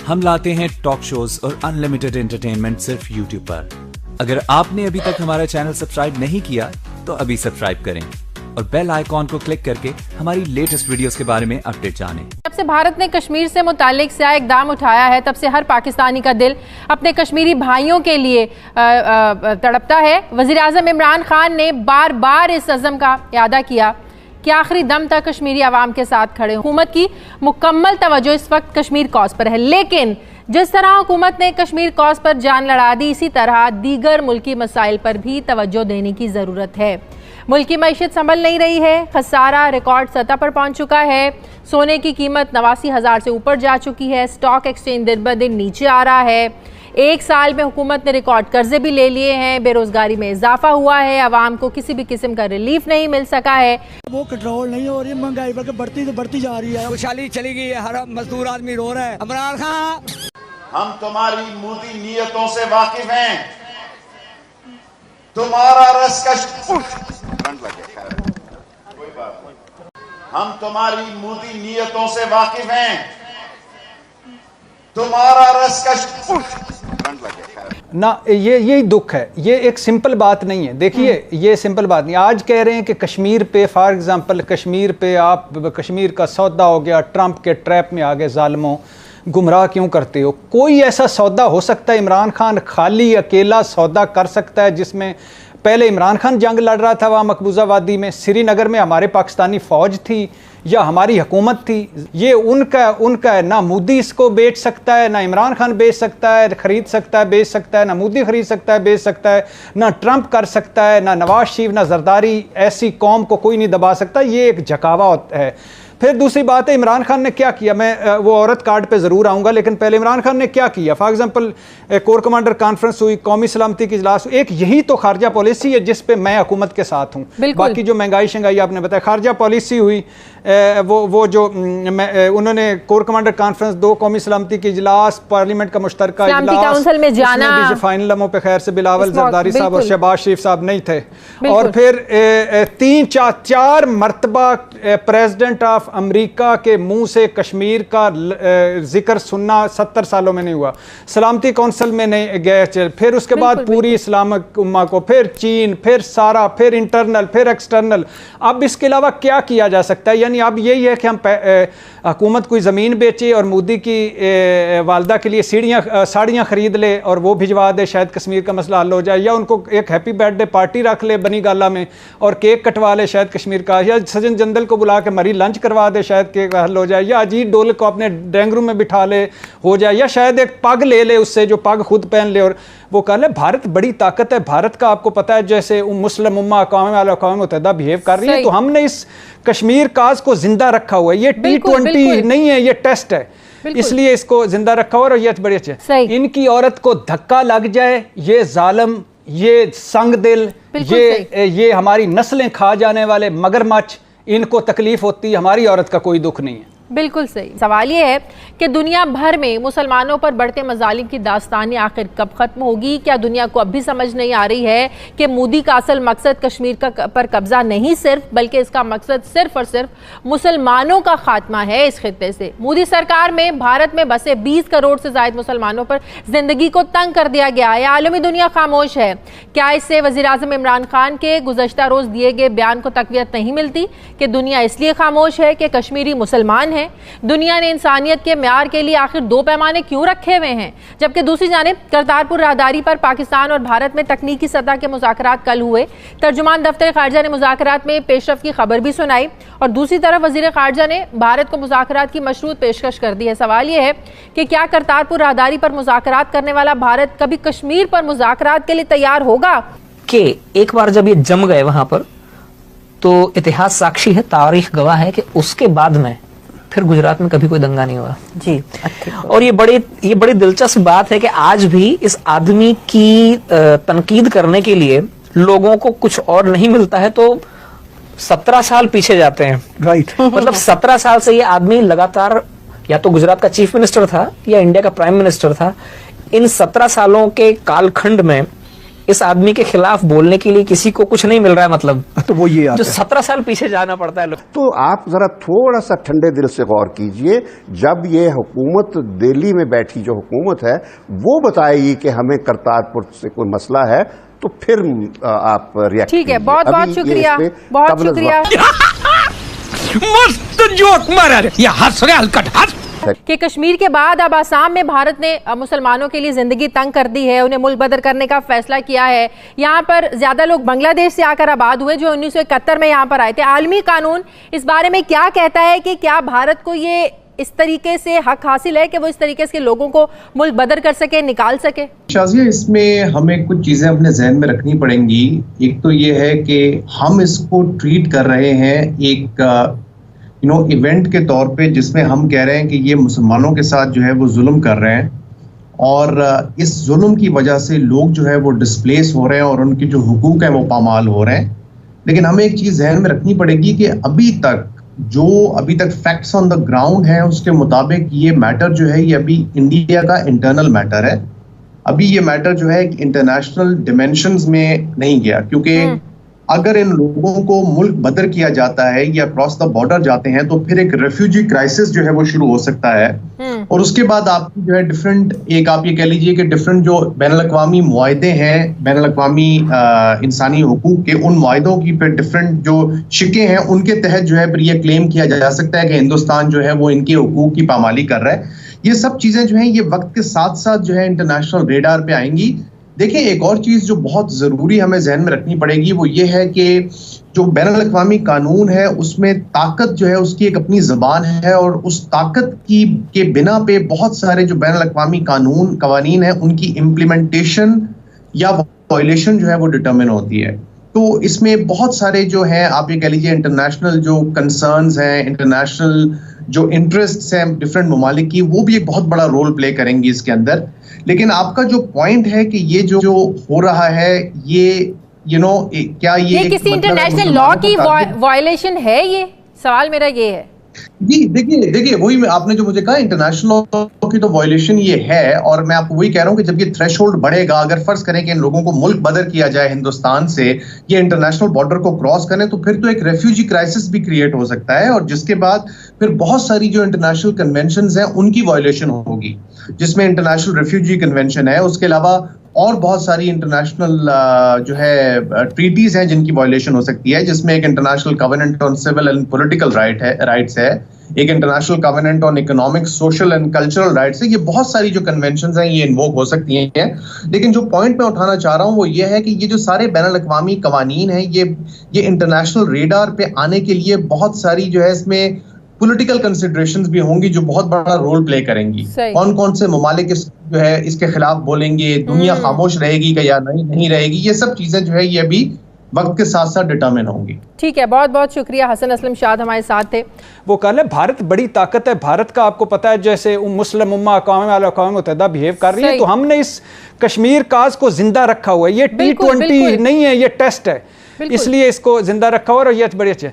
ہم لاتے ہیں ٹاک شوز اور انلمیٹڈ انٹرٹینمنٹ صرف یوٹیوب پر. اگر آپ نے ابھی تک ہمارا چینل سبسکرائب نہیں کیا تو ابھی سبسکرائب کریں اور بیل آئیکن کو کلک کر کے ہماری لیٹسٹ ویڈیوز کے بارے میں اپڈیٹ جانیں. جب سے بھارت نے کشمیر سے متعلق سیاہ اقدام اٹھایا ہے تب سے ہر پاکستانی کا دل اپنے کشمیری بھائیوں کے لیے تڑپتا ہے. وزیر اعظم عمران خان نے بار بار اس عزم کا اعادہ کیا کہ آخری دم تک کشمیری عوام کے ساتھ کھڑے. حکومت کی مکمل توجہ اس وقت کشمیر کوس پر ہے، لیکن جس طرح حکومت نے کشمیر کوس پر جان لڑا دی، اسی طرح دیگر ملکی مسائل پر بھی توجہ دینے کی ضرورت ہے. ملک کی معیشت سنبھل نہیں رہی ہے، خسارہ ریکارڈ سطح پر پہنچ چکا ہے، سونے کی قیمت 89,000 سے اوپر جا چکی ہے، اسٹاک ایکسچینج دن بدن نیچے آ رہا ہے، ایک سال میں حکومت نے ریکارڈ قرضے بھی لے لیے ہیں، بے روزگاری میں اضافہ ہوا ہے، عوام کو کسی بھی قسم کا ریلیف نہیں مل سکا ہے. وہ کنٹرول نہیں ہو رہی، مہنگائی بلکہ بڑھتی جا رہی ہے. خوشحالی چلی گئی ہے، ہر مزدور آدمی رو رہا ہے. عمران خان، ہم تمہاری مودی نیتوں سے واقف ہیں. تمہارا ہم تمہاری مودی نیتوں سے واقف ہیں. تمہارا نہ یہی دکھ ہے. یہ ایک سمپل بات نہیں ہے. دیکھیے یہ سمپل بات نہیں. آج کہہ رہے ہیں کہ کشمیر پہ فار ایگزامپل کشمیر پہ آپ کشمیر کا سودا ہو گیا، ٹرمپ کے ٹریپ میں آگے ظالموں گمراہ کیوں کرتے ہو؟ کوئی ایسا سودا ہو سکتا ہے عمران خان خالی اکیلا سودا کر سکتا ہے جس میں پہلے عمران خان جنگ لڑ رہا تھا وہاں مقبوضہ وادی میں، سری نگر میں ہمارے پاکستانی فوج تھی یا ہماری حکومت تھی؟ یہ ان کا ہے. نہ مودی اس کو بیچ سکتا ہے، نہ عمران خان بیچ سکتا ہے، خرید سکتا ہے، بیچ سکتا ہے، نہ مودی خرید سکتا ہے، بیچ سکتا ہے، نہ ٹرمپ کر سکتا ہے، نہ نواز شریف، نہ زرداری. ایسی قوم کو کوئی نہیں دبا سکتا. یہ ایک جھکاوا ہے. پھر دوسری بات ہے عمران خان نے کیا کیا. میں وہ عورت کارڈ پہ ضرور آؤں گا، لیکن پہلے عمران خان نے کیا کیا. For example corps commander conference ہوئی، قومی سلامتی کی اجلاس ہوئی. ایک یہی تو خارجہ پالیسی ہے جس پہ میں حکومت کے ساتھ ہوں. باقی جو مہنگائی شنگائی آپ نے بتایا، خارجہ پالیسی ہوئی. وہ جو انہوں نے کور کمانڈر کانفرنس، 2 قومی سلامتی کی اجلاس، پارلیمنٹ کا مشترکہ اجلاس میں جانا، بھی فائنل لمحوں پہ خیر سے بلاول زرداری صاحب اور شہباز شریف صاحب نہیں تھے. اور پھر 3-4 مرتبہ پریزیڈنٹ آف امریکہ کے منہ سے کشمیر کا ذکر سننا 70 سالوں میں نہیں ہوا. سلامتی کونسل میں نہیں گئے. پھر اس کے بعد پوری اسلامک امہ کو، پھر چین، پھر سارا، پھر انٹرنل، پھر ایکسٹرنل. اب اس کے علاوہ کیا کیا جا سکتا ہے؟ یعنی اب یہی ہے کہ ہم حکومت کوئی زمین بیچے اور مودی کی والدہ کے لیے ساڑیاں خرید لے اور وہ بھجوا دے، شاید کشمیر کا مسئلہ حل ہو جائے. یا ان کو ایک ہیپی برتھ ڈے پارٹی رکھ لے بنی گالا میں اور کیک کٹوا لے شاید کشمیر کا. یا سجن جندل کو بلا کے مری لنچ کروا دے، شاید کیک حل ہو جائے. یا اجیت ڈول کو اپنے ڈرائنگ روم میں بٹھا لے، ہو جائے. یا شاید ایک پگ لے لے اس سے، جو پگ خود پہن لے اور وہ کہہ لے بھارت بڑی طاقت ہے. بھارت کا آپ کو پتا ہے جیسے مسلم امہ اقوام متحدہ بہیو کر رہی ہے، تو ہم نے اس کشمیر کاز کو زندہ رکھا ہوا ہے. یہ T20 نہیں ہے، یہ ٹیسٹ ہے، اس لیے اس کو زندہ رکھا ہوا. اور یہ بڑی اچھی ہے. ان کی عورت کو دھکا لگ جائے، یہ ظالم، یہ سنگ دل، یہ ہماری نسلیں کھا جانے والے مگرمچھ، ان کو تکلیف ہوتی ہے. ہماری عورت کا کوئی دکھ نہیں ہے. بالکل صحیح. سوال یہ ہے کہ دنیا بھر میں مسلمانوں پر بڑھتے مظالم کی داستانیں آخر کب ختم ہوگی؟ کیا دنیا کو اب بھی سمجھ نہیں آ رہی ہے کہ مودی کا اصل مقصد کشمیر پر قبضہ نہیں صرف، بلکہ اس کا مقصد صرف اور صرف مسلمانوں کا خاتمہ ہے اس خطے سے. مودی سرکار میں بھارت میں بسے 20 کروڑ سے زائد مسلمانوں پر زندگی کو تنگ کر دیا گیا ہے. عالمی دنیا خاموش ہے. کیا اس سے وزیر اعظم عمران خان کے گزشتہ روز دیے گئے بیان کو تقویت نہیں ملتی کہ دنیا اس لیے خاموش ہے کہ کشمیری مسلمان ہیں؟ دنیا نے انسانیت کے معیار کے لیے آخر 2 پیمانے کیوں رکھے ہوئے ہیں؟ جبکہ دوسری جانب کرتارپور راہداری پر پاکستان اور بھارت میں تکنیکی سطح کے مذاکرات کل ہوئے. ترجمان دفتر خارجہ نے مذاکرات میں پیش رفت کی خبر بھی سنائی اور دوسری طرف وزیر خارجہ نے بھارت کو مذاکرات کی مشروط پیشکش کر دی ہے. سوال یہ ہے کہ کیا کرتارپور راہداری پر مذاکرات کرنے والا بھارت کبھی کشمیر پر مذاکرات کے لیے تیار ہوگا؟ کہ ایک بار جب یہ جم گئے وہاں پر تو اتہاس ساکشی ہے، تاریخ گواہ ہے کہ اس کے بعد میں پھر گجرات میں کبھی کوئی دنگا نہیں ہوا. جی. اور یہ بڑی دلچسپ بات ہے کہ آج بھی اس آدمی کی تنقید کرنے کے لیے لوگوں کو کچھ اور نہیں ملتا ہے تو 17 سال پیچھے جاتے ہیں. مطلب 17 سال سے یہ آدمی لگاتار یا تو گجرات کا چیف منسٹر تھا یا انڈیا کا پرائم منسٹر تھا. ان 17 سالوں کے کال کھنڈ میں اس آدمی کے خلاف بولنے کے لیے کسی کو کچھ نہیں مل رہا ہے, مطلب تو وہ یہ جو 17 سال پیچھے جانا پڑتا ہے. تو آپ ذرا تھوڑا سا ٹھنڈے دل سے غور کیجئے, جب یہ حکومت دہلی میں بیٹھی جو حکومت ہے وہ بتائے گی کہ ہمیں کرتارپور سے کوئی مسئلہ ہے تو پھر آپ ریئیکٹ ٹھیک ہے, بہت بہت شکریہ, بہت شکریہ. مست جوک مارا رہے یہ ہنس رہے ہلکٹ ہنس کہ کشمیر کے بعد اب آسام میں بھارت نے مسلمانوں کے لیے زندگی تنگ کر دی ہے, انہیں ملک بدر کرنے کا فیصلہ کیا ہے. یہاں پر زیادہ لوگ بنگلہ دیش سے آ کر آباد ہوئے جو 1971 میں یہاں پر آئے تھے. عالمی قانون اس بارے میں کیا کہتا ہے کہ کیا بھارت کو یہ اس طریقے سے حق حاصل ہے کہ وہ اس طریقے سے لوگوں کو ملک بدر کر سکے, نکال سکے؟ شازیہ, اس میں ہمیں کچھ چیزیں اپنے ذہن میں رکھنی پڑیں گی. ایک تو یہ ہے کہ ہم اس کو ٹریٹ کر رہے ہیں ایک ایونٹ کے طور پہ جس میں ہم کہہ رہے ہیں کہ یہ مسلمانوں کے ساتھ جو ہے وہ ظلم کر رہے ہیں, اور اس ظلم کی وجہ سے لوگ جو ہے وہ ڈسپلیس ہو رہے ہیں اور ان کے جو حقوق ہیں وہ پامال ہو رہے ہیں. لیکن ہمیں ایک چیز ذہن میں رکھنی پڑے گی کہ ابھی تک فیکٹس آن دا گراؤنڈ ہیں اس کے مطابق یہ میٹر جو ہے یہ ابھی انڈیا کا انٹرنل میٹر ہے. ابھی یہ میٹر جو ہے انٹرنیشنل ڈیمینشنز میں نہیں گیا, کیونکہ اگر ان لوگوں کو ملک بدر کیا جاتا ہے یا کراس دا بارڈر جاتے ہیں تو پھر ایک ریفیوجی کرائسس جو ہے وہ شروع ہو سکتا ہے, اور اس کے بعد آپ جو ہے ڈفرینٹ, ایک آپ یہ کہہ لیجئے کہ ڈفرینٹ جو بین الاقوامی معاہدے ہیں, بین الاقوامی انسانی حقوق کے, ان معاہدوں کی پھر ڈفرینٹ جو شکیں ہیں ان کے تحت جو ہے پھر یہ کلیم کیا جا سکتا ہے کہ ہندوستان جو ہے وہ ان کے حقوق کی پامالی کر رہا ہے. یہ سب چیزیں جو ہیں یہ وقت کے ساتھ ساتھ جو ہے انٹرنیشنل ریڈار پہ آئیں گی. دیکھیں, ایک اور چیز جو بہت ضروری ہمیں ذہن میں رکھنی پڑے گی وہ یہ ہے کہ جو بین الاقوامی قانون ہے اس میں طاقت جو ہے اس کی ایک اپنی زبان ہے, اور اس طاقت کے بنا پہ بہت سارے جو بین الاقوامی قوانین ہیں ان کی امپلیمنٹیشن یا وائلیشن جو ہے وہ ڈٹرمن ہوتی ہے. تو اس میں بہت سارے جو ہیں آپ یہ کہہ لیجیے انٹرنیشنل جو کنسرنز ہیں, انٹرنیشنل جو انٹرسٹس ہیں ڈفرینٹ ممالک کی, وہ بھی ایک بہت بڑا رول پلے کریں گی اس کے اندر. لیکن آپ کا جو پوائنٹ ہے کہ یہ جو ہو رہا ہے یہ کیا یہ کسی انٹرنیشنل لا کی وائلیشن ہے, یہ سوال میرا یہ ہے. جی دیکھیے وہی آپ نے جو مجھے کہا انٹرنیشنل لا کی تو وائلیشن یہ ہے, اور میں آپ کو وہی کہہ رہا ہوں کہ جب یہ تھریش ہولڈ بڑھے گا, اگر فرض کریں کہ ان لوگوں کو ملک بدر کیا جائے ہندوستان سے, یہ انٹرنیشنل بارڈر کو کراس کریں, تو پھر تو ایک ریفیوجی کرائسس بھی کریٹ ہو سکتا ہے, اور جس کے بعد پھر بہت ساری جو انٹرنیشنل کنونشنز ہیں ان کی وائلیشن ہوگی, جس میں انٹرنیشنل ریفیوجی کنونشن ہے, اس کے علاوہ اور بہت ساری انٹرنیشنل جو ہے ٹریٹیز ہیں جن کی وائلیشن ہو سکتی ہے, جس میں ایک international covenant on civil and political rights ہے, ایک international covenant on economic, social and cultural rights ہے. یہ بہت ساری جو کنونشنز ہیں یہ انووک ہو سکتی ہیں. لیکن جو پوائنٹ میں اٹھانا چاہ رہا ہوں وہ یہ ہے کہ یہ جو سارے بین الاقوامی قوانین ہیں یہ انٹرنیشنل ریڈار پہ آنے کے لیے بہت ساری جو ہے اس میں پولیٹیکل کنسیڈریشنز بھی ہوں گی جو بہت بڑا رول پلے کریں گی. کون سے ممالک جو ہے اس کے خلاف بولیں گے, دنیا خاموش رہے گی کہ یا نہیں رہے گی, یہ سب چیزیں جو ہے یہ ابھی وقت کے ساتھ ساتھ ڈٹرمن ہوں گی. ٹھیک ہے, بہت بہت شکریہ. حسن اسلم شاد ہمارے ساتھ تھے. وہ کہا ہے بھارت بڑی طاقت ہے, بھارت کا آپ کو پتا ہے جیسے مسلم امہ اقوام متحدہ بہیو کر رہی ہے, تو ہم نے اس کشمیر کاز کو زندہ رکھا ہوا ہے. یہ T20 نہیں ہے, یہ ٹیسٹ ہے, اس لیے اس کو زندہ رکھا ہوا ہے, اور یہ بڑی اچھے.